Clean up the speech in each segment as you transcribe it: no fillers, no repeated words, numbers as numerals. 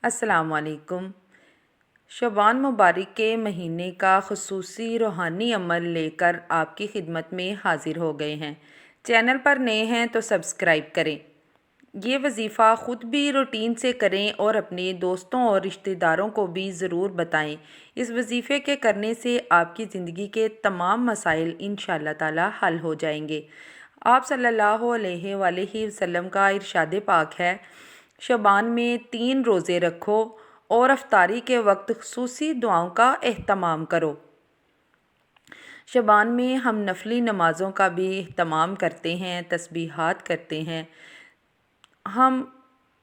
السلام علیکم۔ شعبان مبارک کے مہینے کا خصوصی روحانی عمل لے کر آپ کی خدمت میں حاضر ہو گئے ہیں۔ چینل پر نئے ہیں تو سبسکرائب کریں۔ یہ وظیفہ خود بھی روٹین سے کریں اور اپنے دوستوں اور رشتہ داروں کو بھی ضرور بتائیں۔ اس وظیفے کے کرنے سے آپ کی زندگی کے تمام مسائل انشاءاللہ تعالی حل ہو جائیں گے۔ آپ صلی اللہ علیہ وآلہ وسلم کا ارشاد پاک ہے، شعبان میں 3 روزے رکھو اور افطاری کے وقت خصوصی دعاؤں کا اہتمام کرو۔ شعبان میں ہم نفلی نمازوں کا بھی اہتمام کرتے ہیں، تسبیحات کرتے ہیں۔ ہم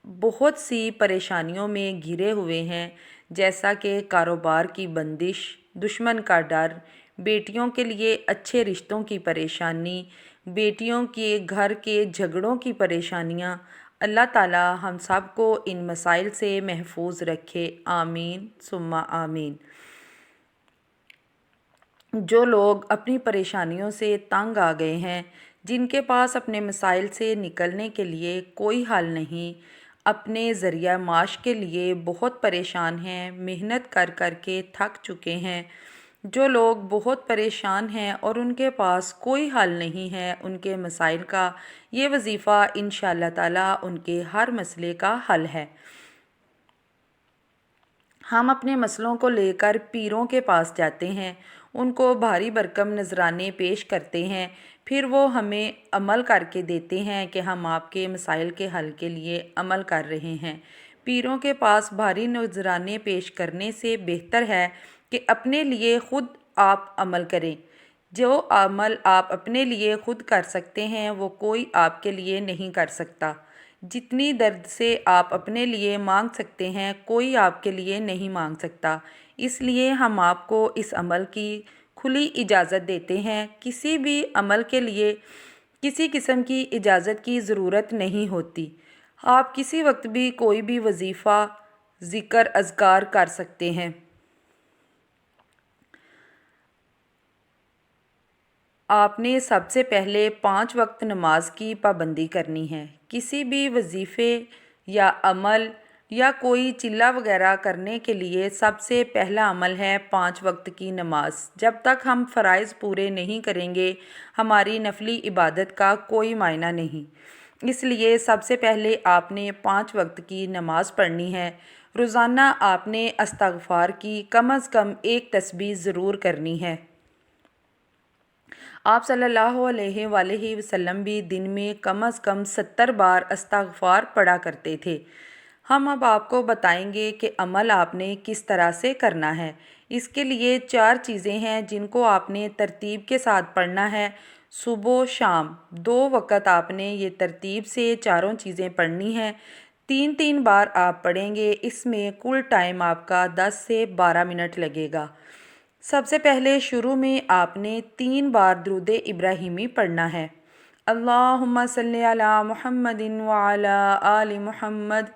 بہت سی پریشانیوں میں گھرے ہوئے ہیں، جیسا کہ کاروبار کی بندش، دشمن کا ڈر، بیٹیوں کے لیے اچھے رشتوں کی پریشانی، بیٹیوں کے گھر کے جھگڑوں کی پریشانیاں۔ اللہ تعالی ہم سب کو ان مسائل سے محفوظ رکھے، آمین ثم آمین۔ جو لوگ اپنی پریشانیوں سے تنگ آ گئے ہیں، جن کے پاس اپنے مسائل سے نکلنے کے لیے کوئی حل نہیں، اپنے ذریعہ معاش کے لیے بہت پریشان ہیں، محنت کر کر کے تھک چکے ہیں، جو لوگ بہت پریشان ہیں اور ان کے پاس کوئی حل نہیں ہے ان کے مسائل کا، یہ وظیفہ انشاءاللہ تعالی ان کے ہر مسئلے کا حل ہے۔ ہم اپنے مسئلوں کو لے کر پیروں کے پاس جاتے ہیں، ان کو بھاری بھرکم نذرانے پیش کرتے ہیں، پھر وہ ہمیں عمل کر کے دیتے ہیں کہ ہم آپ کے مسائل کے حل کے لیے عمل کر رہے ہیں۔ پیروں کے پاس بھاری نذرانے پیش کرنے سے بہتر ہے کہ اپنے لیے خود آپ عمل کریں۔ جو عمل آپ اپنے لیے خود کر سکتے ہیں وہ کوئی آپ کے لیے نہیں کر سکتا۔ جتنی درد سے آپ اپنے لیے مانگ سکتے ہیں کوئی آپ کے لیے نہیں مانگ سکتا، اس لیے ہم آپ کو اس عمل کی کھلی اجازت دیتے ہیں۔ کسی بھی عمل کے لیے کسی قسم کی اجازت کی ضرورت نہیں ہوتی۔ آپ کسی وقت بھی کوئی بھی وظیفہ، ذکر، اذکار کر سکتے ہیں۔ آپ نے سب سے پہلے 5 وقت نماز کی پابندی کرنی ہے۔ کسی بھی وظیفے یا عمل یا کوئی چلہ وغیرہ کرنے کے لیے سب سے پہلا عمل ہے 5 وقت کی نماز۔ جب تک ہم فرائض پورے نہیں کریں گے ہماری نفلی عبادت کا کوئی معنی نہیں۔ اس لیے سب سے پہلے آپ نے 5 وقت کی نماز پڑھنی ہے۔ روزانہ آپ نے استغفار کی کم از کم 1 تسبیح ضرور کرنی ہے۔ آپ صلی اللہ علیہ وآلہ وسلم بھی دن میں کم از کم 70 بار استغفار پڑھا کرتے تھے۔ ہم اب آپ کو بتائیں گے کہ عمل آپ نے کس طرح سے کرنا ہے۔ اس کے لیے 4 چیزیں ہیں جن کو آپ نے ترتیب کے ساتھ پڑھنا ہے۔ صبح و شام 2 وقت آپ نے یہ ترتیب سے چاروں چیزیں پڑھنی ہیں۔ 3 بار آپ پڑھیں گے، اس میں کل ٹائم آپ کا 10 سے 12 منٹ لگے گا۔ سب سے پہلے شروع میں آپ نے 3 بار درود ابراہیمی پڑھنا ہے۔ اللہم صلی علی محمد وعلی آل محمد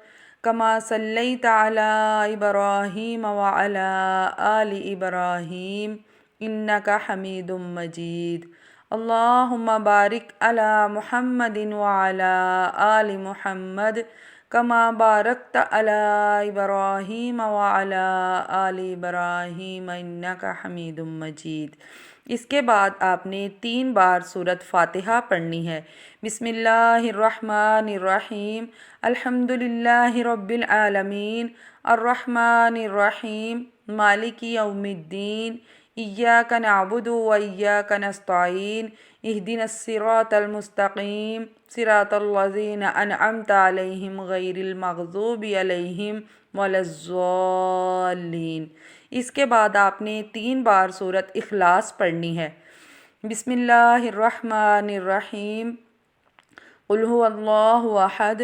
کما صلیت علی ابراہیم وعلی آل ابراہیم انک حمید مجید۔ اللہم بارک علی محمد وعلی آل محمد کما بارکت علی ابراہیم وعلی آل ابراہیم انک حمید مجید۔ اس کے بعد آپ نے 3 بار سورۃ فاتحہ پڑھنی ہے۔ بسم اللہ الرحمن الرحیم، الحمد للہ رب العالمین، الرحمن الرحیم، مالک یوم الدین، ایاک نعبد و ایاک نستعین، اہدنا الصراط المستقیم، صراط الذین انعمت علیہم غیر المغضوب علیہم ولا الضالین۔ اس کے بعد آپ نے 3 بار سورۃ اخلاص پڑھنی ہے۔ بسم اللہ الرحمن الرحیم، قل هو اللہ احد،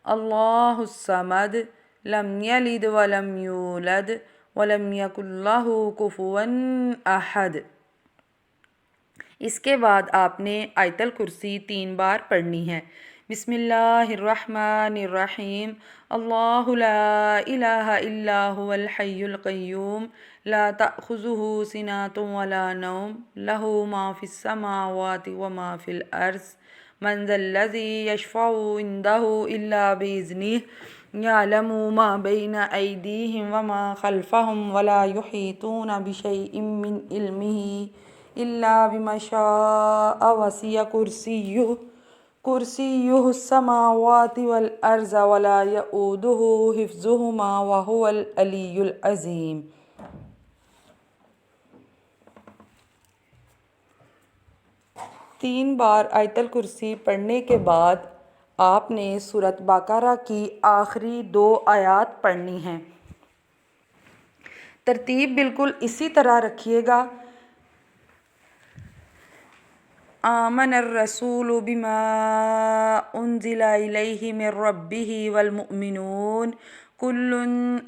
اللہ الصمد، لم یلد ولم یولد ولم یکن لہ کفوا احد۔ اس کے بعد آپ نے آیت الکرسی 3 بار پڑھنی ہے۔ بسم اللہ الرحمن الرحیم، اللہ لا الہ الا هو الحی القیوم، لا تأخذہ سنۃ ولا نوم، لہ ما فی السماوات وما فی الارض، من ذا الذی یشفع عندہ الا بإذنہ، يعلم ما بين أيديهم وما خلفهم ولا يحيطون بشيء من علمه إلا بما شاء وسع كرسيه السماوات والأرض ولا يؤوده حفظهما وهو العلي العظيم۔ 3 بار آیت الکرسی پڑھنے کے بعد آپ نے سورۃ بقرہ کی آخری 2 آیات پڑھنی ہیں۔ ترتیب بالکل اسی طرح رکھیے گا۔ آمن الرسول بما انزل الیہ من ربہ والمؤمنون کل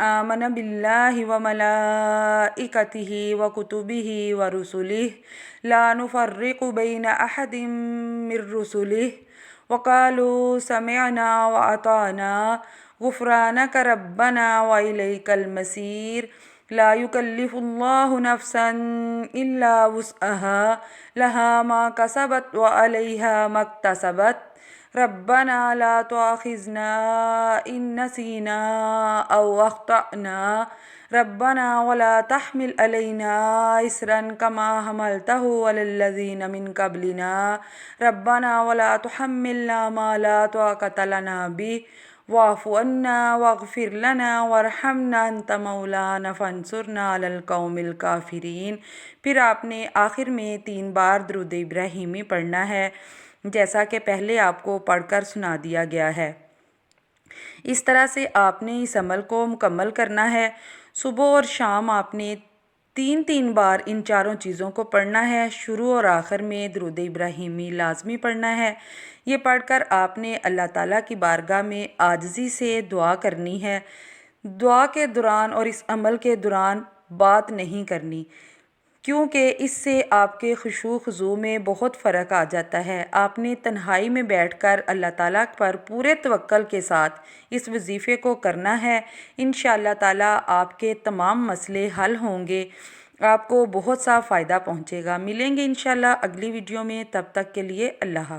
آمن باللہ وملائکتہ وکتبہ ورسلہ لا نفرق بین احد من رسلہ وقالوا سمعنا واطعنا غفرانک ربنا والیک المصیر۔ لا یکلف اللہ نفسا الا وسعها لها ما کسبت وعلیہا ما اکتسبت ربنا لا تؤاخذنا ان نسینا او اخطأنا ربنا ولا تحمل علینا اصرا كما حملته على الذین من قبلنا ربنا ولا تحملنا ما لا طاقة لنا به واعف عنا واغفر لنا وارحمنا انت مولانا فانصرنا علی القوم الکافرین۔ پھر آپ نے آخر میں 3 بار درود ابراہیمی پڑھنا ہے، جیسا کہ پہلے آپ کو پڑھ کر سنا دیا گیا ہے۔ اس طرح سے آپ نے اس عمل کو مکمل کرنا ہے۔ صبح اور شام آپ نے 3 بار ان چاروں چیزوں کو پڑھنا ہے۔ شروع اور آخر میں درود ابراہیمی لازمی پڑھنا ہے۔ یہ پڑھ کر آپ نے اللہ تعالیٰ کی بارگاہ میں عاجزی سے دعا کرنی ہے۔ دعا کے دوران اور اس عمل کے دوران بات نہیں کرنی، کیونکہ اس سے آپ کے خشوع خضوع میں بہت فرق آ جاتا ہے۔ آپ نے تنہائی میں بیٹھ کر اللہ تعالیٰ پر پورے توکل کے ساتھ اس وظیفے کو کرنا ہے۔ انشاءاللہ تعالیٰ آپ کے تمام مسئلے حل ہوں گے، آپ کو بہت سا فائدہ پہنچے گا۔ ملیں گے انشاءاللہ اگلی ویڈیو میں، تب تک کے لیے اللہ حافظ۔